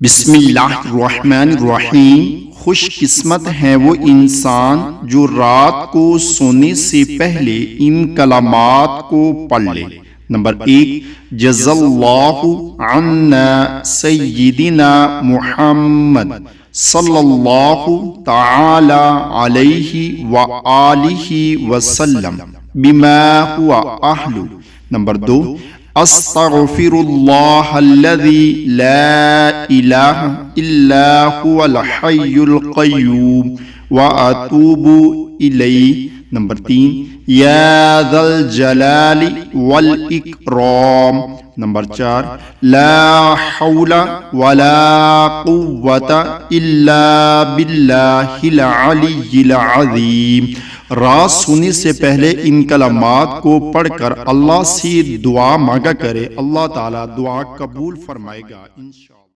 بسم اللہ الرحمن الرحیم۔ خوش قسمت ہے وہ انسان جو رات کو سونے سے پہلے ان کلمات کو پڑھ لے۔ نمبر 1، جزا اللہ عنا سیدنا محمد صلی اللہ تعالی علیہ وآلہ وسلم بما هو اہل۔ نمبر 2، استغفر اللہ الذی لا الہ الا هو الحی القیوم واتوب الیہ۔ نمبر 3، یا ذا الجلال والاکرام۔ نمبر 4، لا حول ولا قوة الا باللہ العلی العظیم۔ رات سونے سے پہلے ان کلمات کو پڑھ کر اللہ سے دعا مانگا کرے، اللہ تعالیٰ دعا قبول فرمائے گا انشاءاللہ۔